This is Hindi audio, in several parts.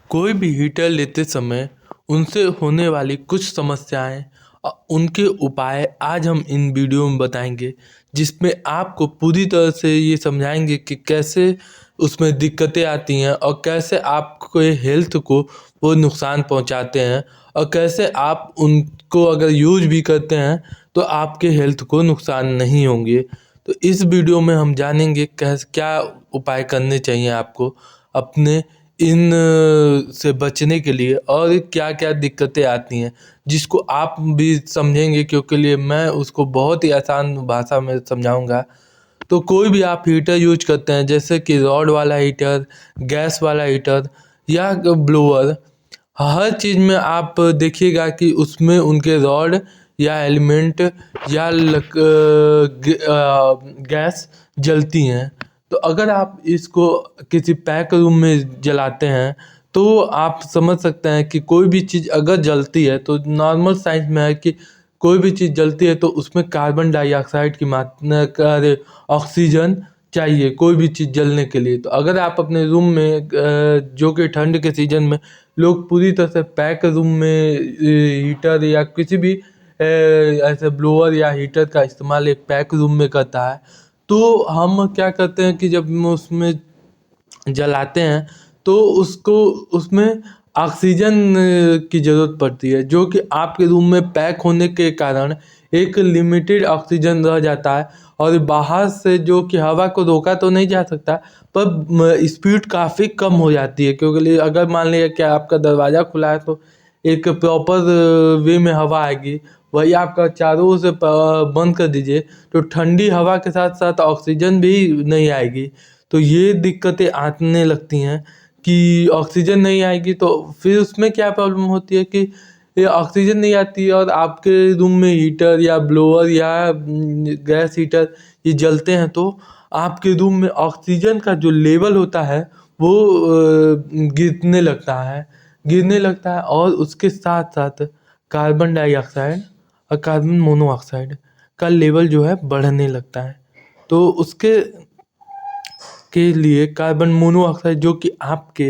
कोई भी हीटर लेते समय उनसे होने वाली कुछ समस्याएं उनके उपाय आज हम इन वीडियो में बताएंगे, जिसमें आपको पूरी तरह से ये समझाएंगे कि कैसे उसमें दिक्कतें आती हैं और कैसे आपके हेल्थ को वो नुकसान पहुंचाते हैं और कैसे आप उनको अगर यूज भी करते हैं तो आपके हेल्थ को नुकसान नहीं होंगे। तो इस वीडियो में हम जानेंगे कैसे क्या उपाय करने चाहिए आपको अपने इन से बचने के लिए और क्या क्या दिक्कतें आती हैं, जिसको आप भी समझेंगे क्योंकि लिए मैं उसको बहुत ही आसान भाषा में समझाऊंगा। तो कोई भी आप हीटर यूज करते हैं जैसे कि रॉड वाला हीटर, गैस वाला हीटर या ब्लोअर, हर चीज़ में आप देखिएगा कि उसमें उनके रॉड या एलिमेंट या गैस जलती हैं। तो अगर आप इसको किसी पैक रूम में जलाते हैं तो आप समझ सकते हैं कि कोई भी चीज़ अगर जलती है तो नॉर्मल साइंस में है कि कोई भी चीज़ जलती है तो उसमें कार्बन डाइऑक्साइड की मात्रा अरे ऑक्सीजन चाहिए कोई भी चीज़ जलने के लिए। तो अगर आप अपने रूम में जो कि ठंड के सीज़न में लोग पूरी तरह से पैक रूम में हीटर या किसी भी ऐसे ब्लोअर या हीटर का इस्तेमाल एक पैक रूम में करता है, तो हम क्या करते हैं कि जब हम उसमें जलाते हैं तो उसको उसमें ऑक्सीजन की ज़रूरत पड़ती है, जो कि आपके रूम में पैक होने के कारण एक लिमिटेड ऑक्सीजन रह जाता है और बाहर से जो कि हवा को रोका तो नहीं जा सकता, पर स्पीड काफ़ी कम हो जाती है। क्योंकि अगर मान लिया कि आपका दरवाज़ा खुला है तो एक प्रॉपर वे में हवा आएगी, वही आपका चारों ओर से बंद कर दीजिए तो ठंडी हवा के साथ साथ ऑक्सीजन भी नहीं आएगी। तो ये दिक्कतें आने लगती हैं कि ऑक्सीजन नहीं आएगी तो फिर उसमें क्या प्रॉब्लम होती है कि ये ऑक्सीजन नहीं आती है और आपके रूम में हीटर या ब्लोअर या गैस हीटर ये जलते हैं तो आपके रूम में ऑक्सीजन का जो लेवल होता है वो गिरने लगता है और उसके साथ साथ कार्बन डाइऑक्साइड और कार्बन मोनोऑक्साइड का लेवल जो है बढ़ने लगता है। तो उसके के लिए कार्बन मोनोऑक्साइड जो कि आपके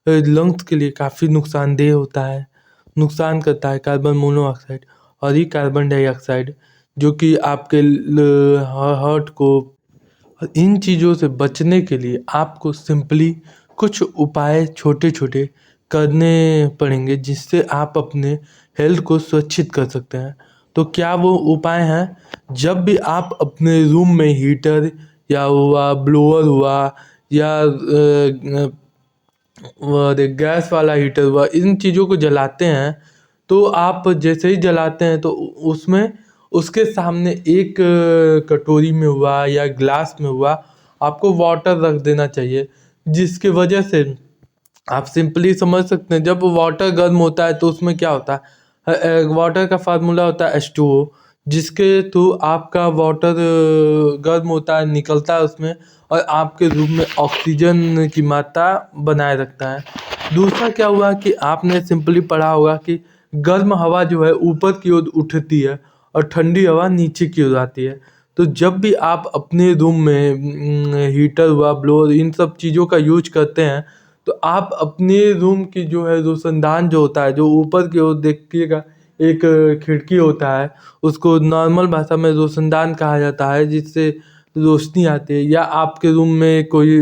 लंग्स के लिए काफ़ी नुकसानदेह होता है, नुकसान करता है कार्बन मोनोऑक्साइड। और ये कार्बन डाइऑक्साइड जो कि आपके हार्ट को, इन चीज़ों से बचने के लिए आपको सिंपली कुछ उपाय छोटे छोटे करने पड़ेंगे जिससे आप अपने हेल्थ को सुरक्षित कर सकते हैं। तो क्या वो उपाय हैं? जब भी आप अपने रूम में हीटर या हुआ ब्लोअर हुआ या गैस वाला हीटर हुआ, इन चीज़ों को जलाते हैं तो आप जैसे ही जलाते हैं तो उसमें उसके सामने एक कटोरी में हुआ या ग्लास में हुआ आपको वाटर रख देना चाहिए, जिसकी वजह से आप सिंपली समझ सकते हैं जब वाटर गर्म होता है तो उसमें क्या होता है, वाटर का फार्मूला होता है H2O, जिसके थ्रू आपका वाटर गर्म होता है, निकलता है उसमें और आपके रूम में ऑक्सीजन की मात्रा बनाए रखता है। दूसरा क्या हुआ कि आपने सिंपली पढ़ा होगा कि गर्म हवा जो है ऊपर की ओर उठती है और ठंडी हवा नीचे की ओर आती है। तो जब भी आप अपने रूम में हीटर हुआ, ब्लोअर, इन सब चीज़ों का यूज करते हैं तो आप अपने रूम की जो है रोशनदान जो होता है, जो ऊपर की ओर देखिएगा एक खिड़की होता है, उसको नॉर्मल भाषा में रोशनदान कहा जाता है, जिससे रोशनी आती है। या आपके रूम में कोई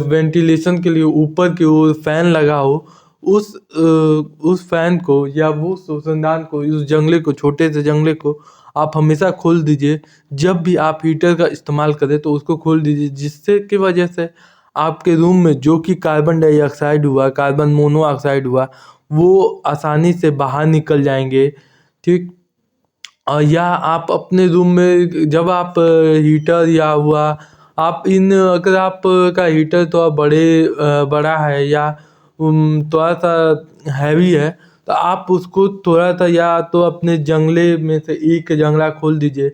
वेंटिलेशन के लिए ऊपर की ओर फैन लगा हो, उस फैन को या वो रोशनदान को, उस जंगले को, छोटे से जंगले को आप हमेशा खोल दीजिए। जब भी आप हीटर का इस्तेमाल करें तो उसको खोल दीजिए, जिससे की वजह से आपके रूम में जो कि कार्बन डाइऑक्साइड हुआ, कार्बन मोनोऑक्साइड हुआ, वो आसानी से बाहर निकल जाएंगे। ठीक। और या आप अपने रूम में जब आप हीटर या हुआ आप इन अगर आप का हीटर थोड़ा बड़ा है या थोड़ा सा हैवी है तो आप उसको थोड़ा सा या तो अपने जंगले में से एक जंगला खोल दीजिए।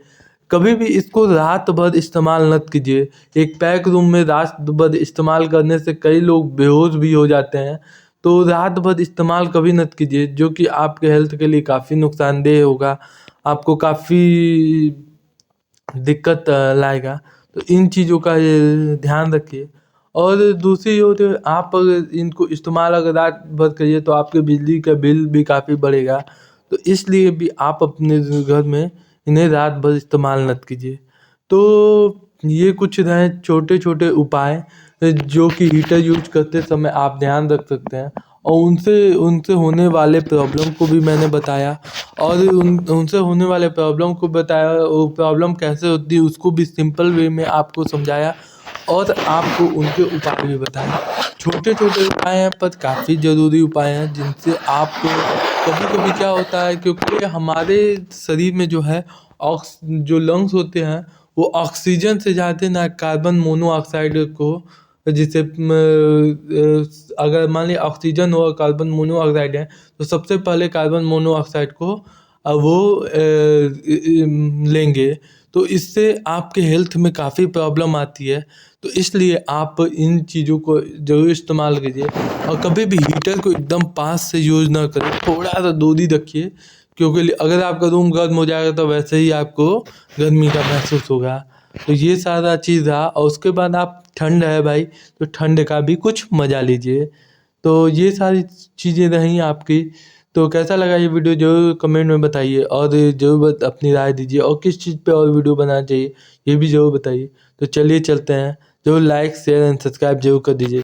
कभी भी इसको रात भर इस्तेमाल मत कीजिए। एक पैक रूम में रात भर इस्तेमाल करने से कई लोग बेहोश भी हो जाते हैं, तो रात भर इस्तेमाल कभी मत कीजिए, जो कि आपके हेल्थ के लिए काफ़ी नुकसानदेह होगा, आपको काफ़ी दिक्कत लाएगा। तो इन चीज़ों का ये ध्यान रखिए। और दूसरी ओर आप अगर इनको इस्तेमाल अगर रात भर करिए तो आपके बिजली का बिल भी काफ़ी बढ़ेगा। तो इसलिए भी आप अपने घर में इन्हें रात भर इस्तेमाल मत कीजिए। तो ये कुछ रहे छोटे-छोटे उपाय जो कि हीटर यूज़ करते समय आप ध्यान रख सकते हैं, और उनसे उनसे होने वाले प्रॉब्लम को भी मैंने बताया, और उनसे होने वाले प्रॉब्लम को बताया, वो प्रॉब्लम कैसे होती है उसको भी सिंपल वे में आपको समझाया, और आपको उनके उपाय भी बताए। छोटे-छोटे उपाय हैं पर काफ़ी ज़रूरी उपाय हैं, जिनसे आपको कभी-कभी क्या होता है, क्योंकि हमारे शरीर में जो है जो लंग्स होते हैं वो ऑक्सीजन से ज़्यादा ना कार्बन मोनोऑक्साइड को, जिसे अगर मान लिया ऑक्सीजन और कार्बन मोनोऑक्साइड है तो सबसे पहले कार्बन मोनोऑक्साइड को लेंगे, तो इससे आपके हेल्थ में काफ़ी प्रॉब्लम आती है। तो इसलिए आप इन चीज़ों को ज़रूर इस्तेमाल कीजिए, और कभी भी हीटर को एकदम पास से यूज़ ना करें, थोड़ा सा दूरी रखिए, क्योंकि अगर आपका रूम गर्म हो जाएगा तो वैसे ही आपको गर्मी का महसूस होगा। तो ये सारा चीज़ रहा, और उसके बाद आप ठंड है भाई, तो ठंड का भी कुछ मज़ा लीजिए। तो ये सारी चीज़ें रहीं आपकी। तो कैसा लगा ये वीडियो ज़रूर कमेंट में बताइए, और ज़रूर अपनी राय दीजिए, और किस चीज़ पे और वीडियो बनाना चाहिए ये भी ज़रूर बताइए। तो चलिए चलते हैं, ज़रूर लाइक शेयर एंड सब्सक्राइब ज़रूर कर दीजिए।